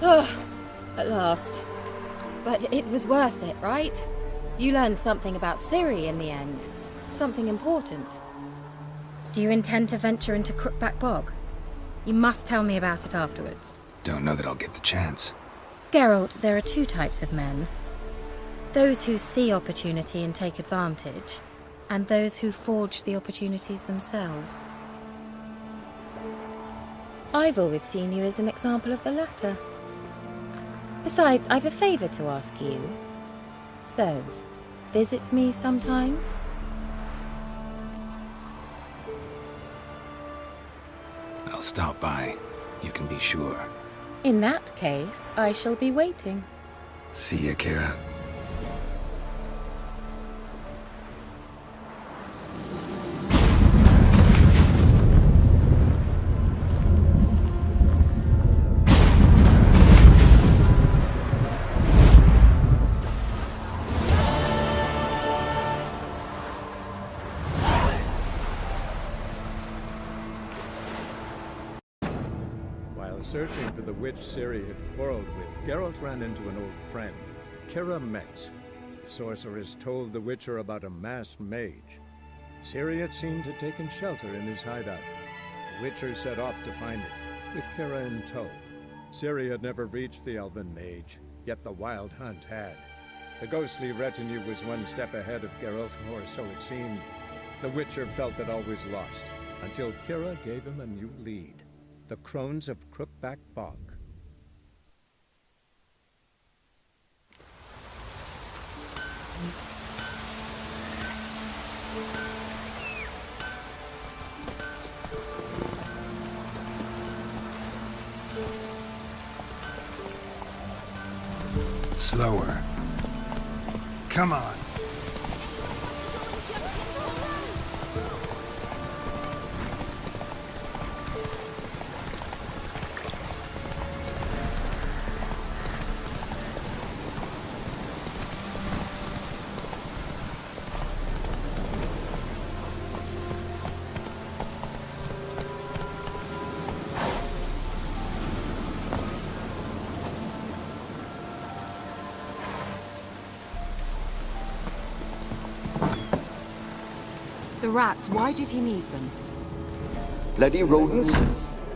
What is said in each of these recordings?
At last. But it was worth it, right? You learned something about Ciri in the end. Something important. Do you intend to venture into Crookback Bog? You must tell me about it afterwards. Don't know that I'll get the chance. Geralt, there are two types of men. Those who see opportunity and take advantage, and those who forge the opportunities themselves. I've always seen you as an example of the latter. Besides, I've a favour to ask you. So, visit me sometime? I'll stop by. You can be sure. In that case, I shall be waiting. See ya, Kira. Searching for the witch Ciri had quarreled with, Geralt ran into an old friend, Kira Metz. Sorceress told the Witcher about a masked mage. Ciri had seemed to have taken shelter in his hideout. The Witcher set off to find it, with Kira in tow. Ciri had never reached the elven mage, yet the wild hunt had. The ghostly retinue was one step ahead of Geralt, or so it seemed. The Witcher felt that all was lost, until Kira gave him a new lead. The Crones of Crookback Bog. Slower. Come on. The rats, why did he need them? Bloody rodents.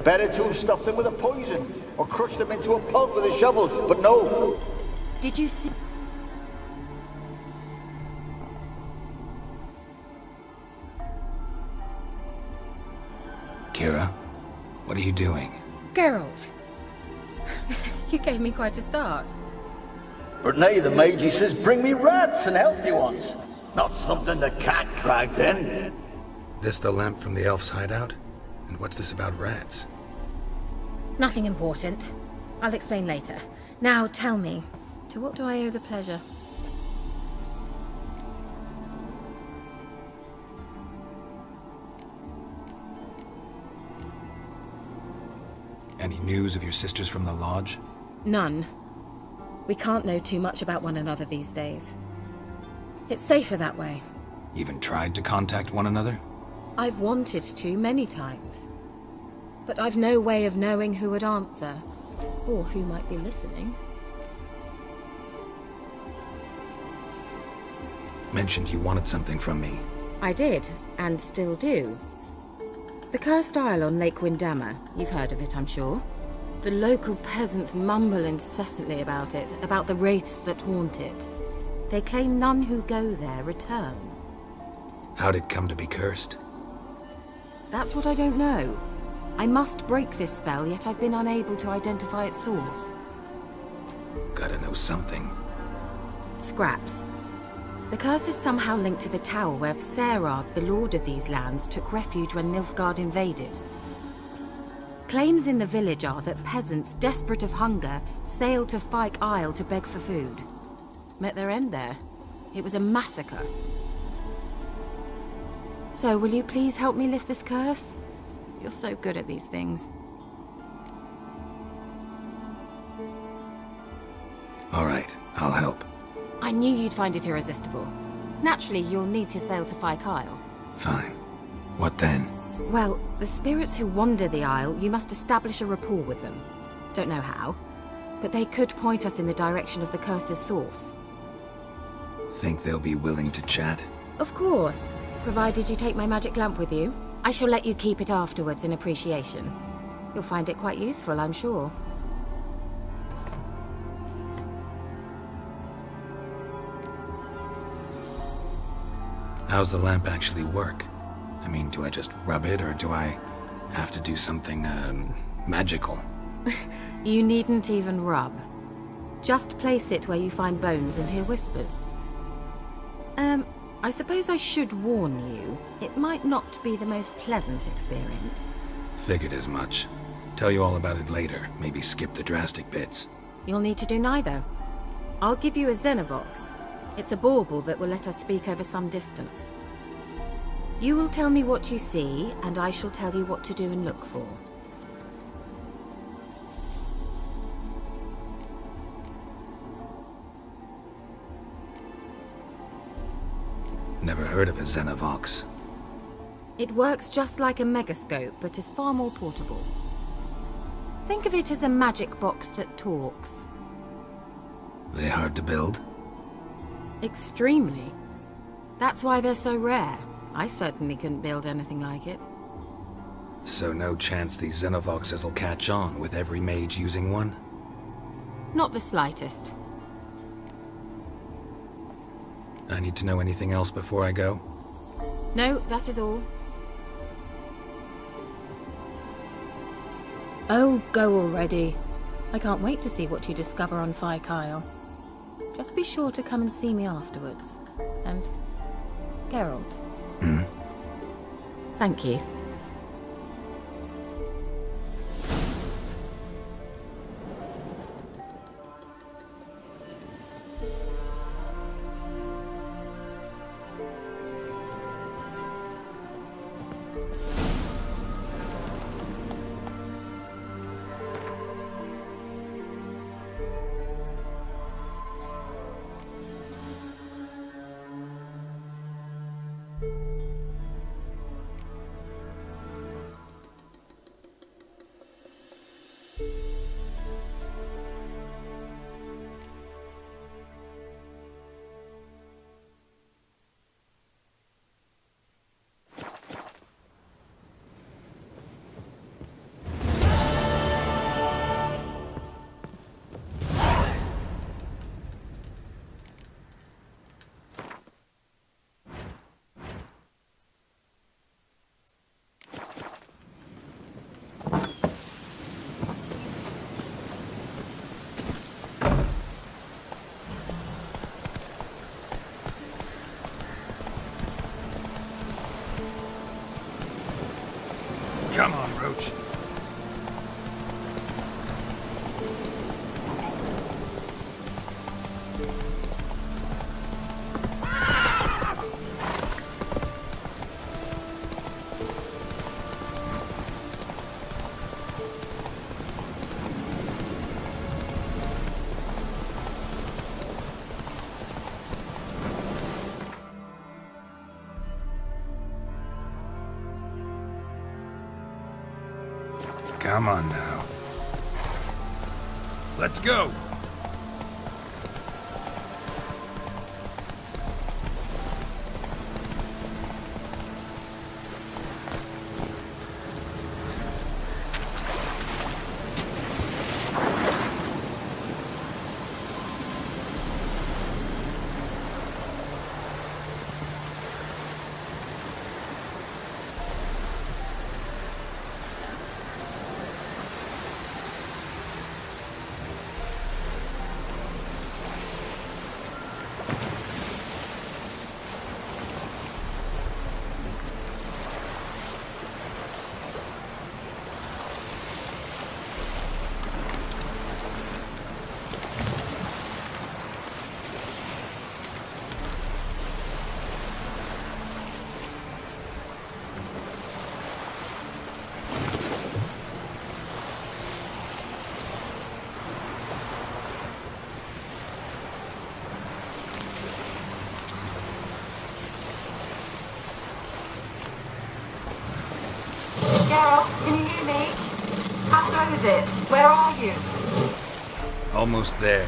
Better to have stuffed them with a poison, or crushed them into a pulp with a shovel, but no. Did you see... Kira, what are you doing? Geralt! You gave me quite a start. But now the mage, he says, bring me rats and healthy ones. Not something the cat dragged in. This the lamp from the elf's hideout? And what's this about rats? Nothing important. I'll explain later. Now tell me, to what do I owe the pleasure? Any news of your sisters from the lodge? None. We can't know too much about one another these days. It's safer that way. Even tried to contact one another? I've wanted to many times. But I've no way of knowing who would answer, or who might be listening. Mentioned you wanted something from me. I did, and still do. The Cursed Isle on Lake Windammer, you've heard of it, I'm sure. The local peasants mumble incessantly about it, about the wraiths that haunt it. They claim none who go there return. How'd it come to be cursed? That's what I don't know. I must break this spell, yet I've been unable to identify its source. Gotta know something. Scraps. The curse is somehow linked to the tower where Serard, the lord of these lands, took refuge when Nilfgaard invaded. Claims in the village are that peasants, desperate of hunger, sailed to Fyke Isle to beg for food. Met their end there. It was a massacre. So, will you please help me lift this curse? You're so good at these things. All right, I'll help. I knew you'd find it irresistible. Naturally, you'll need to sail to Fyke Isle. Fine. What then? Well, the spirits who wander the Isle, you must establish a rapport with them. Don't know how. but they could point us in the direction of the curse's source. Think they'll be willing to chat? Of course, provided you take my magic lamp with you. I shall let you keep it afterwards in appreciation. You'll find it quite useful, I'm sure. How's the lamp actually work? I mean, do I just rub it, or do I have to do something, magical? You needn't even rub. Just place it where you find bones and hear whispers. I suppose I should warn you, it might not be the most pleasant experience. Figured as much. Tell you all about it later, maybe skip the drastic bits. You'll need to do neither. I'll give you a Xenovox. It's a bauble that will let us speak over some distance. You will tell me what you see, and I shall tell you what to do and look for. Never heard of a Xenovox. It works just like a megascope, but is far more portable. Think of it as a magic box that talks. They hard to build? Extremely. That's why they're so rare. I certainly couldn't build anything like it. So no chance these Xenovoxes will catch on with every mage using one? Not the slightest. I need to know anything else before I go? No, that is all. Oh, go already. I can't wait to see what you discover on Phi Kyle. Just be sure to come and see me afterwards. And Geralt. Hmm? Thank you. Come on, Roach. Come on now. Let's go! Geralt, can you hear me? How close is it? Where are you? Almost there.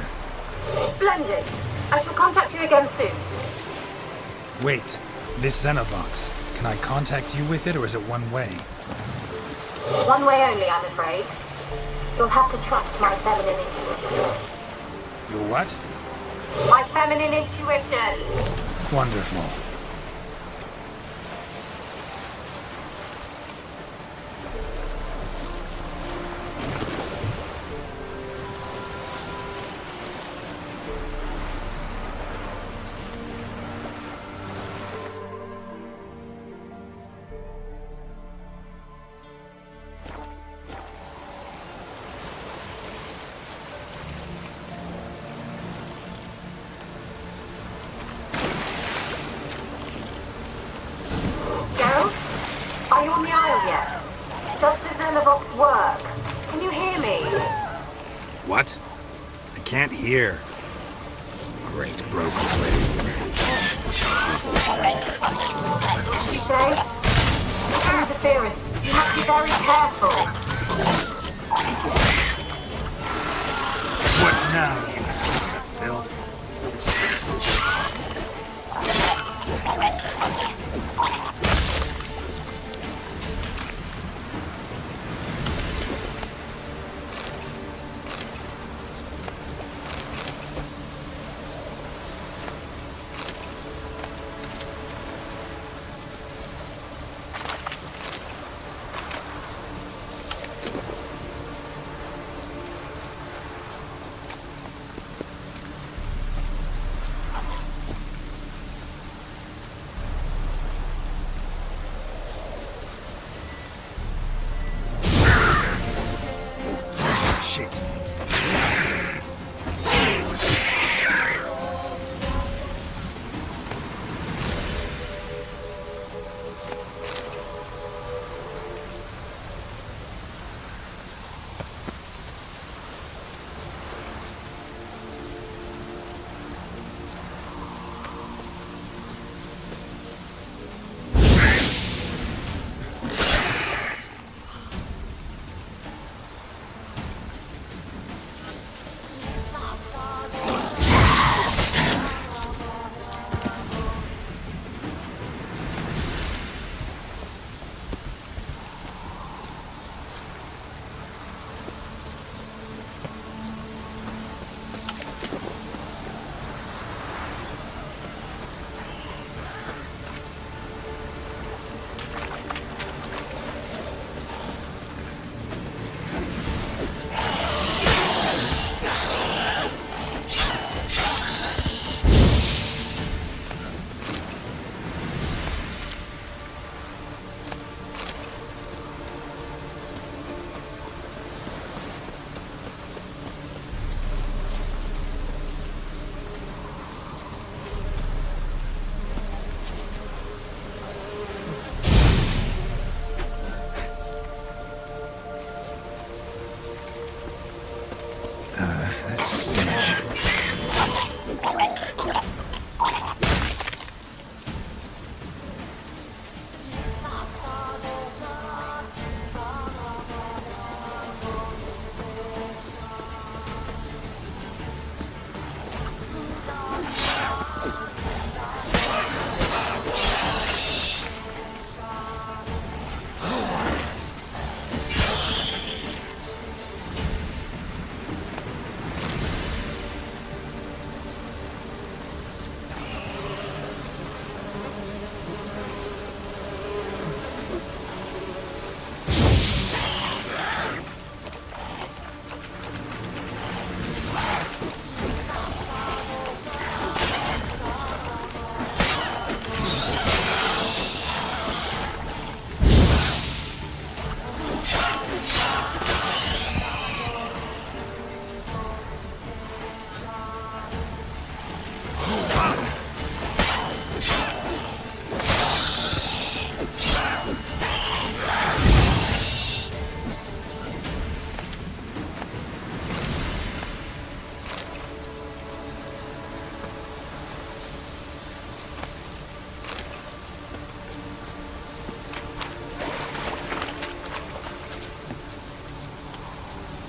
Splendid. I shall contact you again soon. Wait, this Xenovox. Can I contact you with it, or is it one way? One way only, I'm afraid. You'll have to trust my feminine intuition. Your what? My feminine intuition! Wonderful. Geralt? Are you on the isle yet? Does the Xenovox work? Can you hear me? What? I can't hear. Great, broken lady. You say? Interference. You must be very careful. What now, you piece of filth?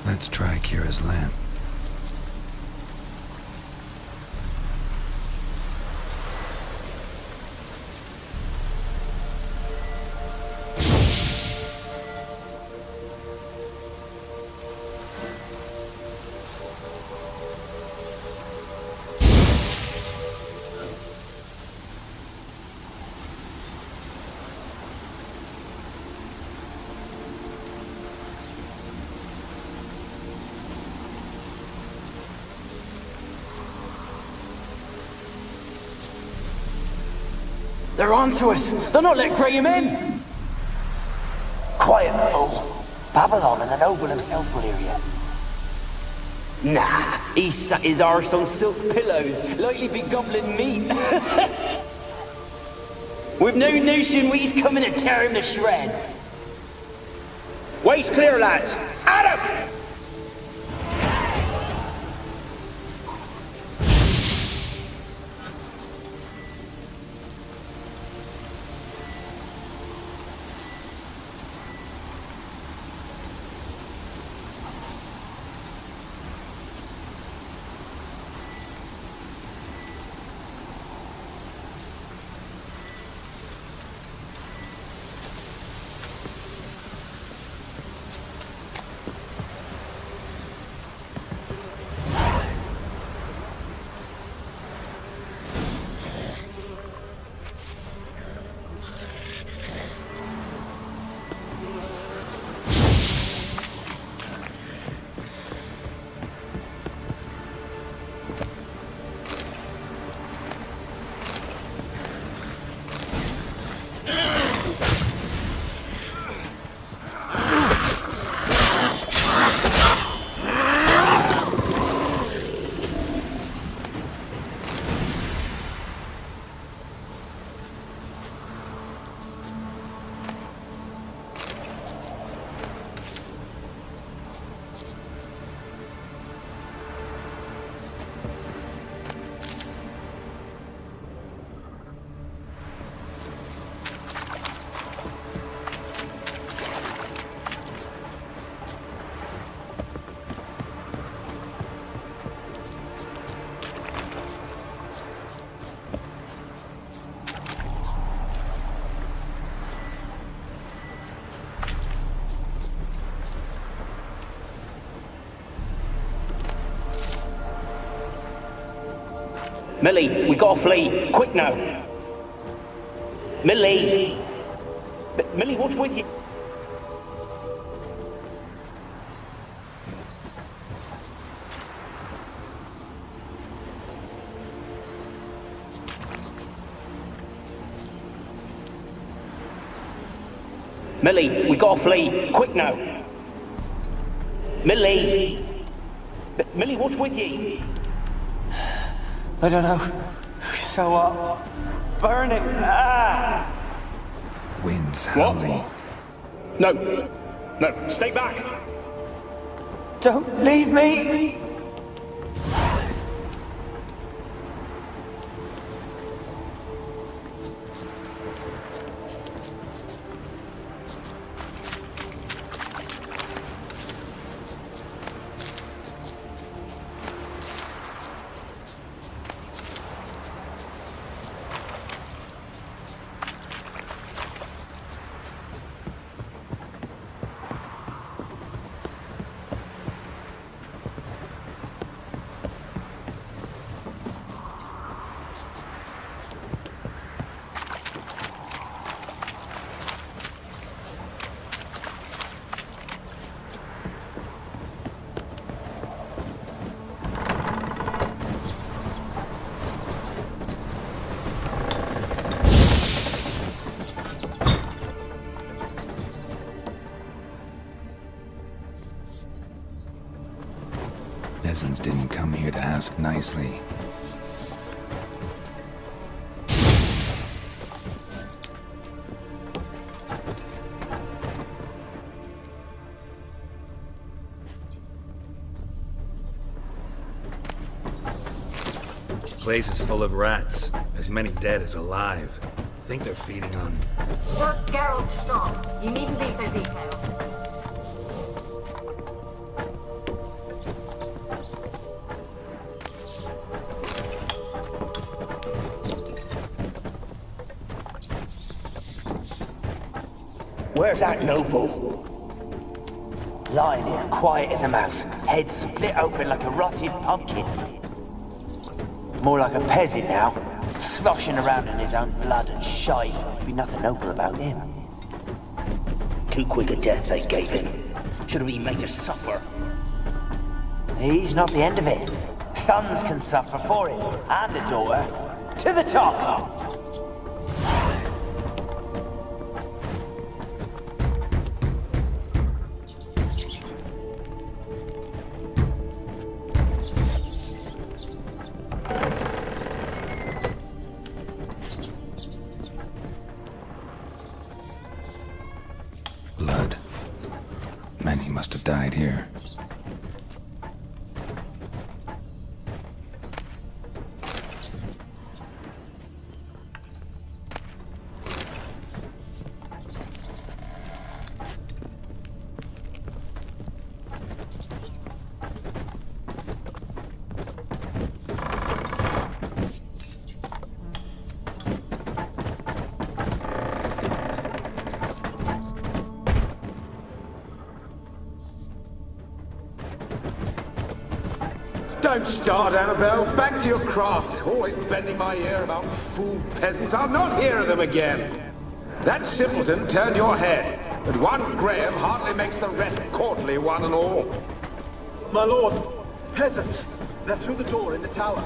Let's try Kira's lamp. They're onto us. They're not letting Graham in. Quiet, fool. Babylon and the noble himself will hear you. Nah, he sat his arse on silk pillows, like he'd be gobbling meat. With no notion we's coming to tear him to shreds. Way's clear, lads. Adam! Millie, we gotta flee. Quick now. Millie! Millie, what's with you? Millie, we gotta flee. Quick now. Millie! Millie, what's with you? I don't know. So what? Burning. Ah! Winds howling. No. No, stay back. Don't leave me! Peasants didn't come here to ask nicely. The place is full of rats. As many dead as alive. Think they're feeding on... You're Geralt Strong. You needn't be so detailed. Where's that noble? Lying here, quiet as a mouse, head split open like a rotted pumpkin. More like a peasant now, sloshing around in his own blood and shite. Be nothing noble about him. Too quick a death they gave him. Should have been made to suffer. He's not the end of it. Sons can suffer for it, and a daughter. To the top! here. Don't start, Annabelle. Back to your craft. Always bending my ear about fool peasants. I'll not hear of them again. That simpleton turned your head, but one Graham hardly makes the rest courtly, one and all. My lord, peasants. They're through the door in the tower.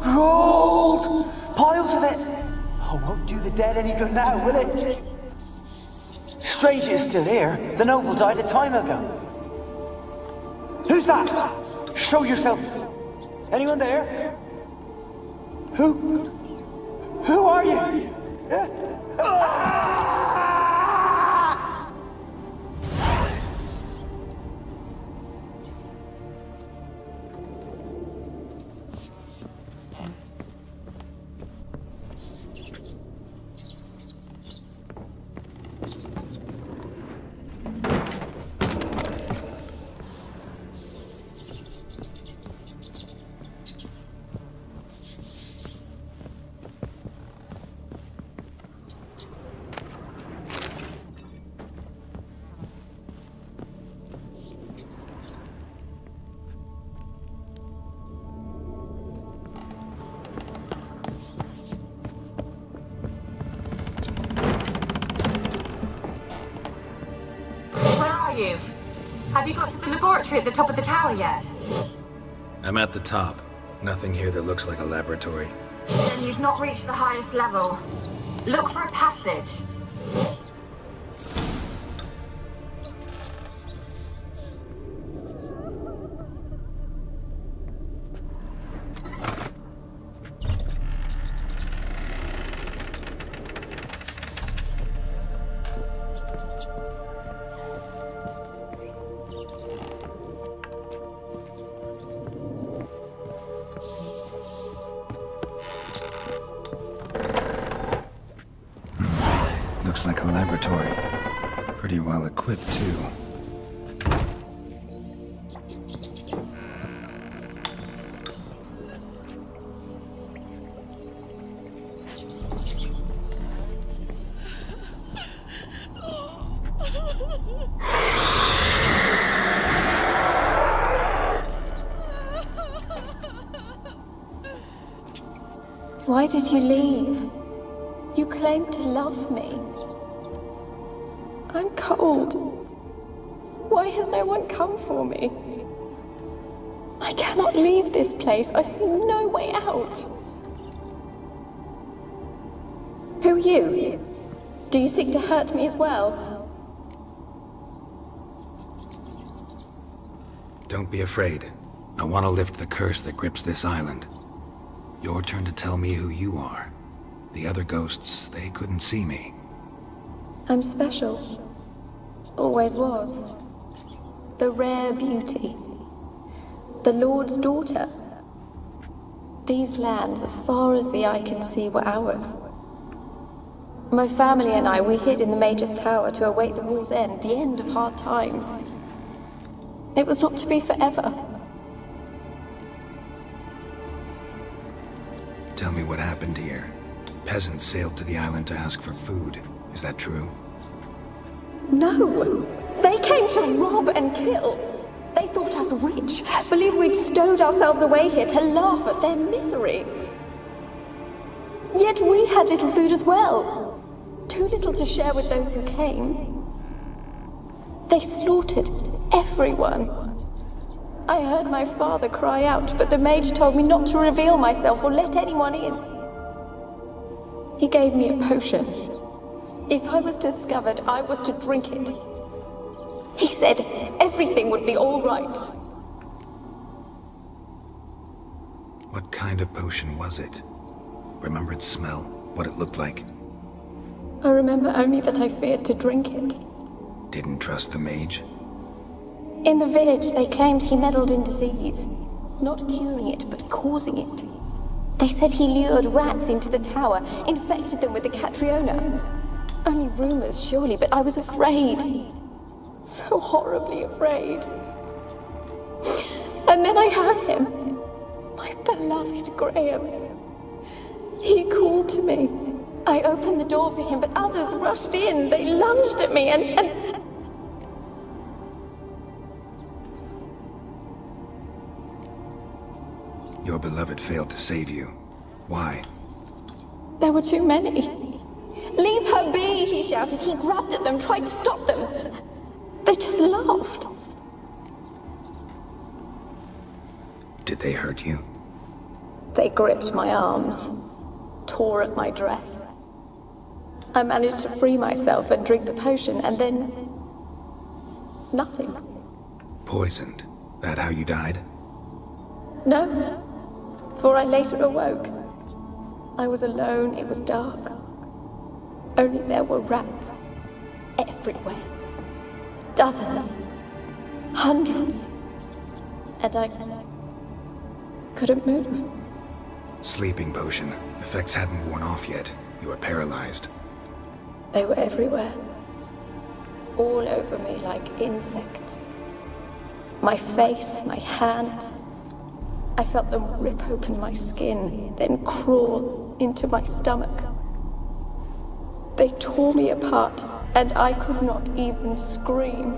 Gold! Piles of it! Oh, won't do the dead any good now, will it? Strange it's still here. The noble died a time ago. Who's that? Show yourself. Anyone there? Who are you? You? Have you got to the laboratory at the top of the tower yet? I'm at the top. Nothing here that looks like a laboratory. Then you've not reached the highest level. Look for a passage. Looks like a laboratory. Pretty well equipped, too. Why did you leave? You claimed to love me. I'm cold. Why has no one come for me? I cannot leave this place. I see no way out. Who are you? Do you seek to hurt me as well? Don't be afraid. I want to lift the curse that grips this island. Your turn to tell me who you are. The other ghosts, they couldn't see me. I'm special. Always was. The rare beauty. The Lord's daughter. These lands, as far as the eye can see, were ours. My family and I, we hid in the Major's Tower to await the war's end, the end of hard times. It was not to be forever. Tell me what happened here. Peasants sailed to the island to ask for food. Is that true? No! They came to rob and kill. They thought us rich, believed we'd stowed ourselves away here to laugh at their misery. Yet we had little food as well. Too little to share with those who came. They slaughtered everyone. I heard my father cry out, but the mage told me not to reveal myself or let anyone in. He gave me a potion. If I was discovered, I was to drink it. He said everything would be all right. What kind of potion was it? Remember its smell? What it looked like? I remember only that I feared to drink it. Didn't trust the mage? In the village, they claimed he meddled in disease. Not curing it, but causing it. They said he lured rats into the tower, infected them with the Catriona. Only rumors, surely, but I was afraid. So horribly afraid. And then I heard him. My beloved Graham. He called to me. I opened the door for him, but others rushed in. They lunged at me and... Your beloved failed to save you. Why? There were too many. Leave her be, he shouted. He grabbed at them, tried to stop them. They just laughed. Did they hurt you? They gripped my arms, tore at my dress. I managed to free myself and drink the potion, and then... nothing. Poisoned? That how you died? No, for I later awoke. I was alone, it was dark. Only there were rats everywhere. Dozens. Hundreds. And I couldn't move. Sleeping potion. Effects hadn't worn off yet. You were paralyzed. They were everywhere. All over me like insects. My face, my hands. I felt them rip open my skin, then crawl into my stomach. They tore me apart, and I could not even scream.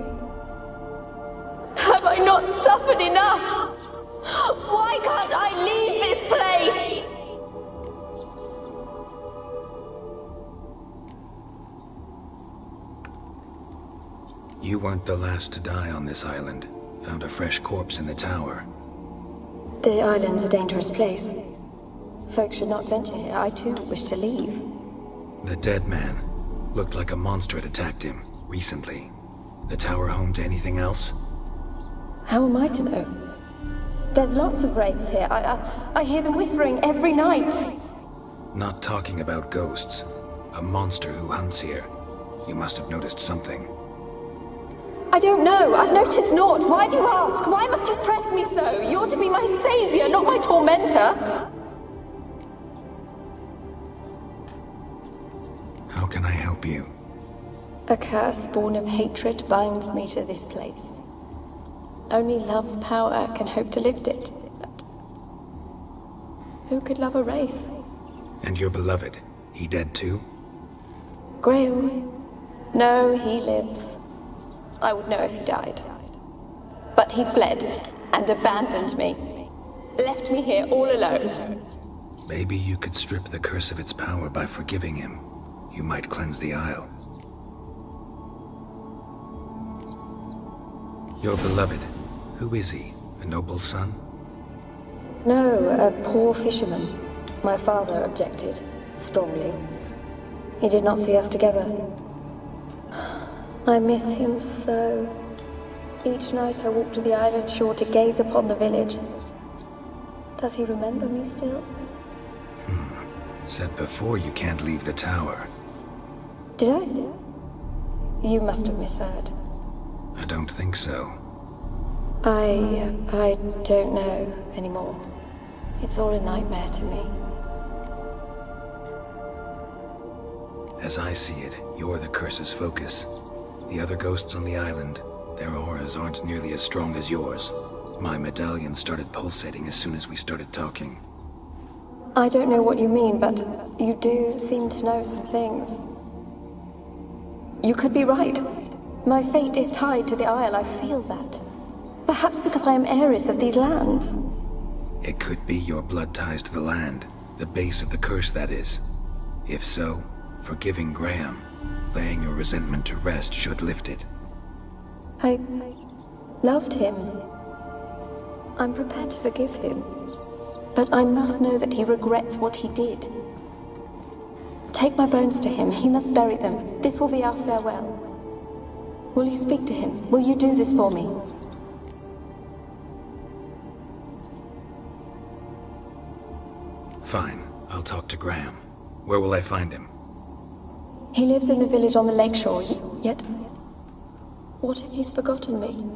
Have I not suffered enough? Why can't I leave this place? You weren't the last to die on this island. Found a fresh corpse in the tower. The island's a dangerous place. Folks should not venture here. I too wish to leave. The dead man. Looked like a monster had attacked him, recently. The tower home to anything else? How am I to know? There's lots of wraiths here. I hear them whispering every night. Not talking about ghosts. A monster who hunts here. You must have noticed something. I don't know. I've noticed naught. Why do you ask? Why must you press me so? You're to be my savior, not my tormentor. How can I help you? A curse born of hatred binds me to this place. Only love's power can hope to lift it. But who could love a wraith? And your beloved, he dead too? Graham? No, he lives. I would know if he died. But he fled and abandoned me. Left me here all alone. Maybe you could strip the curse of its power by forgiving him. You might cleanse the Isle. Your beloved, who is he? A noble son? No, a poor fisherman. My father objected, strongly. He did not see us together. I miss him so. Each night I walk to the island shore to gaze upon the village. Does he remember me still? Said before you can't leave the tower. Did I? You must have misheard. I don't think so. I don't know anymore. It's all a nightmare to me. As I see it, you're the curse's focus. The other ghosts on the island, their auras aren't nearly as strong as yours. My medallion started pulsating as soon as we started talking. I don't know what you mean, but you do seem to know some things. You could be right. My fate is tied to the Isle, I feel that. Perhaps because I am heiress of these lands. It could be your blood ties to the land, the base of the curse, that is. If so, forgiving Graham, laying your resentment to rest should lift it. I loved him. I'm prepared to forgive him. But I must know that he regrets what he did. Take my bones to him. He must bury them. This will be our farewell. Will you speak to him? Will you do this for me? Fine. I'll talk to Graham. Where will I find him? He lives in the village on the lakeshore, yet... What if he's forgotten me?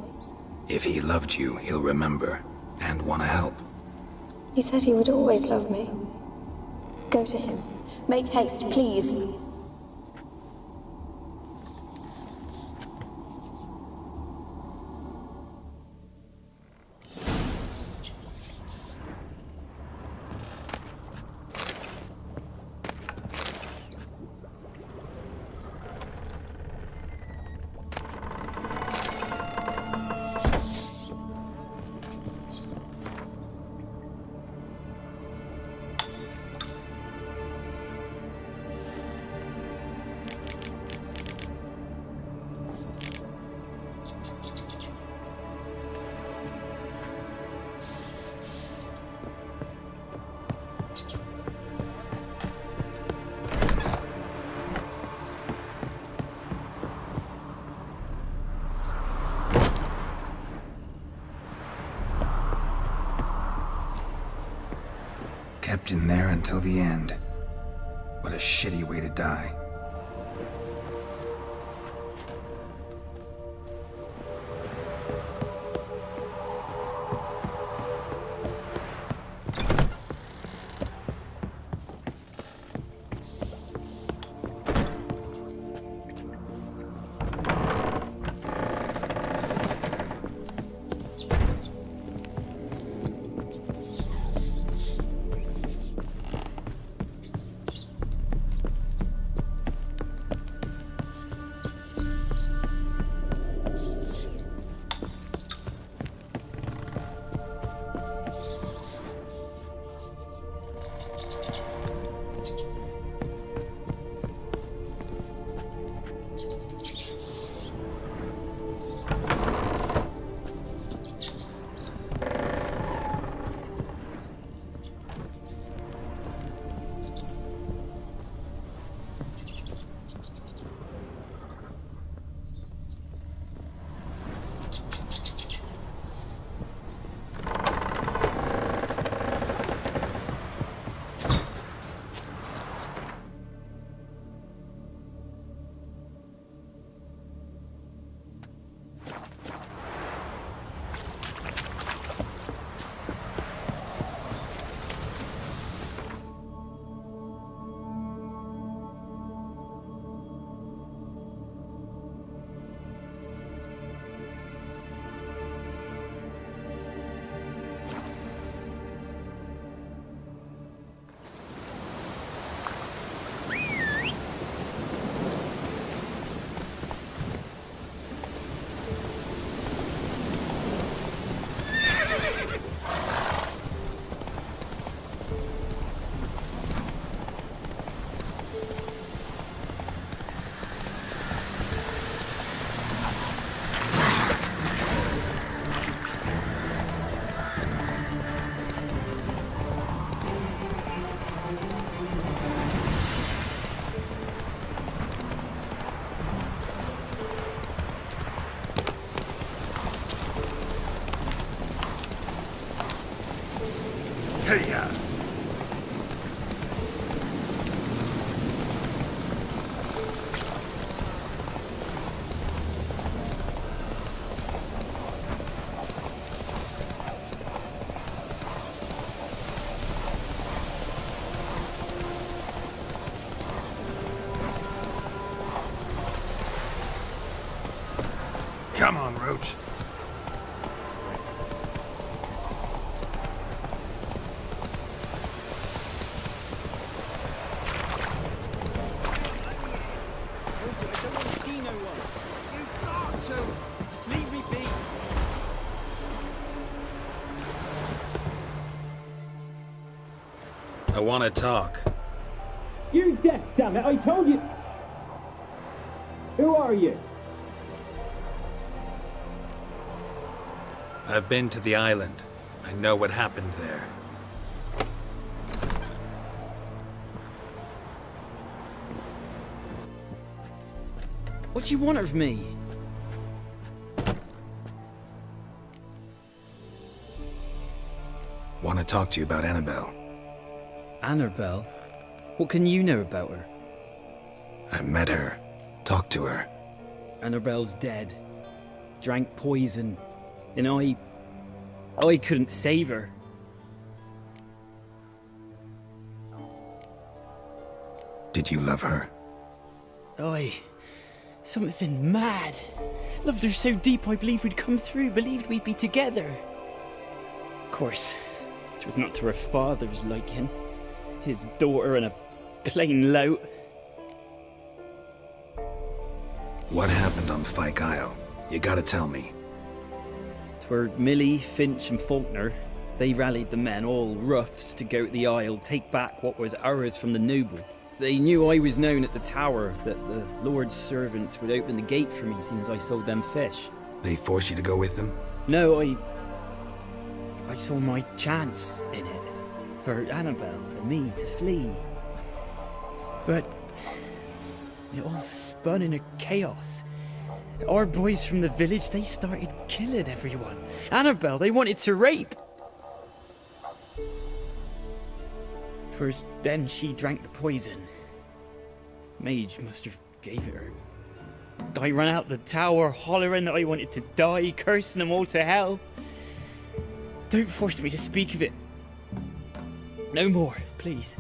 If he loved you, he'll remember, and want to help. He said he would always love me. Go to him. Make haste, please. Kept in there until the end. What a shitty way to die. Hey-ya! Come on, Roach. I don't want to see no one. You I want to talk. You're deaf, damn it! I told you! Who are you? I've been to the island. I know what happened there. What do you want of me? Want to talk to you about Annabelle. Annabelle? What can you know about her? I met her. Talked to her. Annabelle's dead. Drank poison. And I couldn't save her. Did you love her? Something mad. Loved her so deep I believed we'd come through, believed we'd be together. Of course, it was not to her father's liking. His daughter and a plain lout. What happened on Fyke Isle? You gotta tell me. 'Twere Millie, Finch and Faulkner. They rallied the men, all roughs, to go to the Isle, take back what was ours from the noble. They knew I was known at the tower, that the Lord's servants would open the gate for me as soon as I sold them fish. They forced you to go with them? No, I saw my chance in it, for Annabelle and me to flee. But it all spun in a chaos. Our boys from the village, they started killing everyone. Annabelle, they wanted to rape. 'Twas then she drank the poison. Mage must have gave it her. I ran out the tower hollering that I wanted to die, cursing them all to hell. Don't force me to speak of it. No more, please.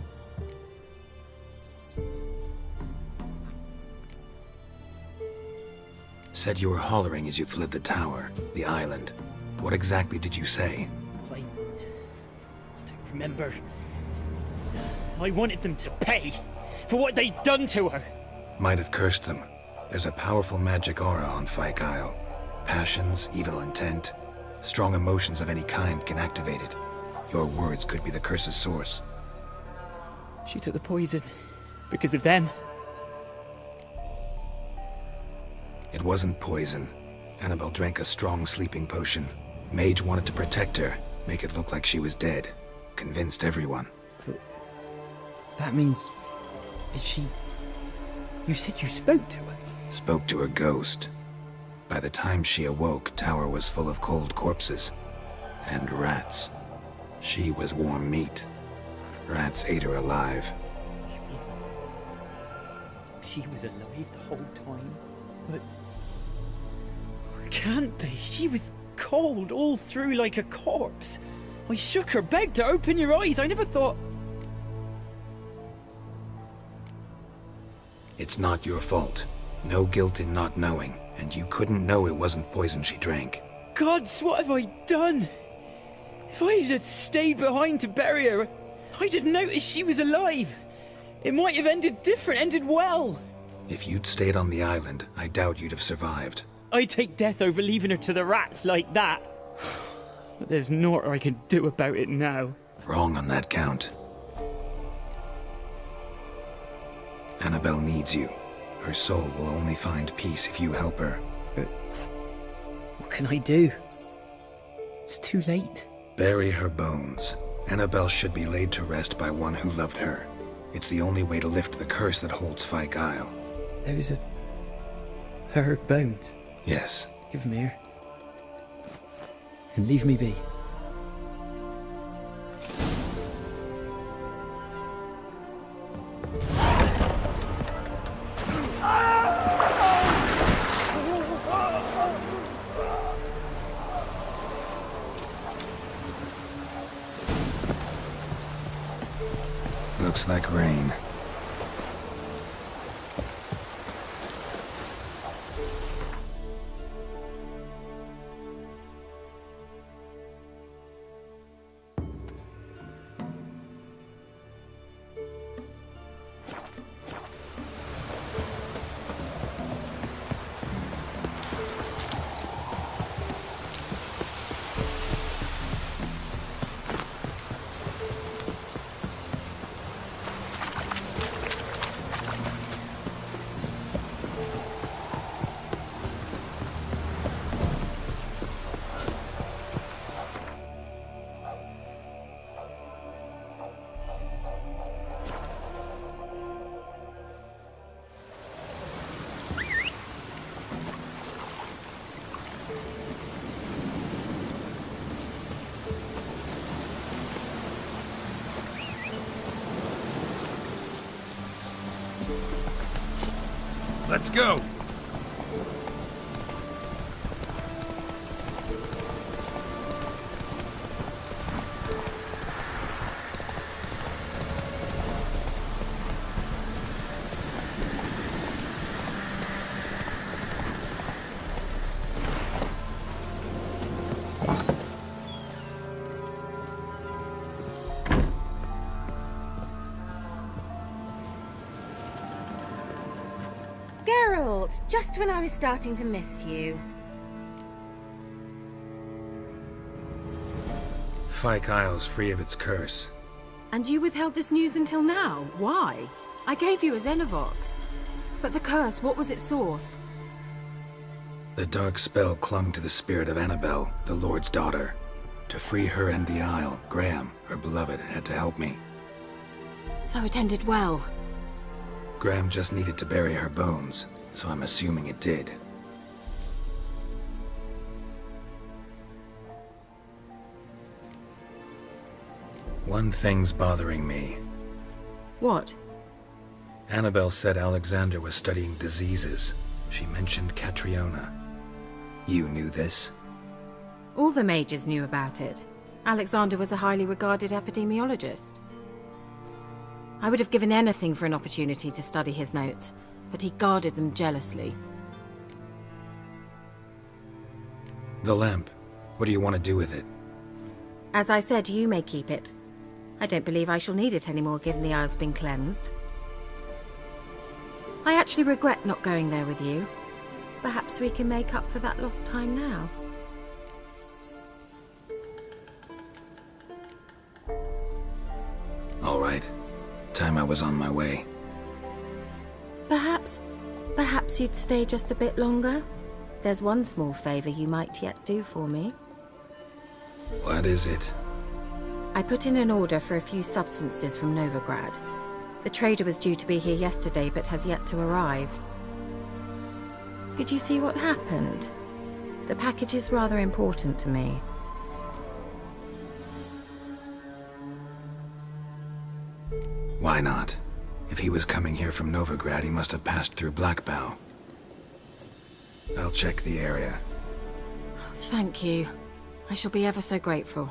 Said you were hollering as you fled the tower, the island. What exactly did you say? I don't remember. I wanted them to pay for what they'd done to her. Might have cursed them. There's a powerful magic aura on Fyke Isle. Passions, evil intent, strong emotions of any kind can activate it. Your words could be the curse's source. She took the poison because of them. It wasn't poison. Annabelle drank a strong sleeping potion. Mage wanted to protect her, make it look like she was dead. Convinced everyone. That means... is she... You said you spoke to her? Spoke to her ghost. By the time she awoke, tower was full of cold corpses. And rats. She was warm meat. Rats ate her alive. She was alive the whole time? But... can't be. She was cold all through like a corpse. I shook her, begged her, open your eyes. I never thought... It's not your fault. No guilt in not knowing, and you couldn't know it wasn't poison she drank. Gods, what have I done? If I had stayed behind to bury her, I didn't notice she was alive. It might have ended different, ended well. If you'd stayed on the island, I doubt you'd have survived. I'd take death over leaving her to the rats like that. But there's naught I can do about it now. Wrong on that count. Annabelle needs you. Her soul will only find peace if you help her. But what can I do? It's too late. Bury her bones. Annabelle should be laid to rest by one who loved her. It's the only way to lift the curse that holds Fyke Isle. Those are... her bones? Yes. Give them here. And leave me be. Looks like rain. Let's go! Geralt, just when I was starting to miss you. Fyke Isle's free of its curse. And you withheld this news until now? Why? I gave you a Xenovox. But the curse, what was its source? The dark spell clung to the spirit of Annabelle, the Lord's daughter. To free her and the Isle, Graham, her beloved, had to help me. So it ended well. Graham just needed to bury her bones, so I'm assuming it did. One thing's bothering me. What? Annabelle said Alexander was studying diseases. She mentioned Catriona. You knew this? All the mages knew about it. Alexander was a highly regarded epidemiologist. I would have given anything for an opportunity to study his notes, but he guarded them jealously. The lamp. What do you want to do with it? As I said, you may keep it. I don't believe I shall need it anymore, given the Isle's been cleansed. I actually regret not going there with you. Perhaps we can make up for that lost time now. All right. Time I was on my way. Perhaps you'd stay just a bit longer? There's one small favor you might yet do for me. What is it? I put in an order for a few substances from Novigrad. The trader was due to be here yesterday, but has yet to arrive. Could you see what happened? The package is rather important to me. Why not? If he was coming here from Novigrad, he must have passed through Blackbow. I'll check the area. Thank you. I shall be ever so grateful.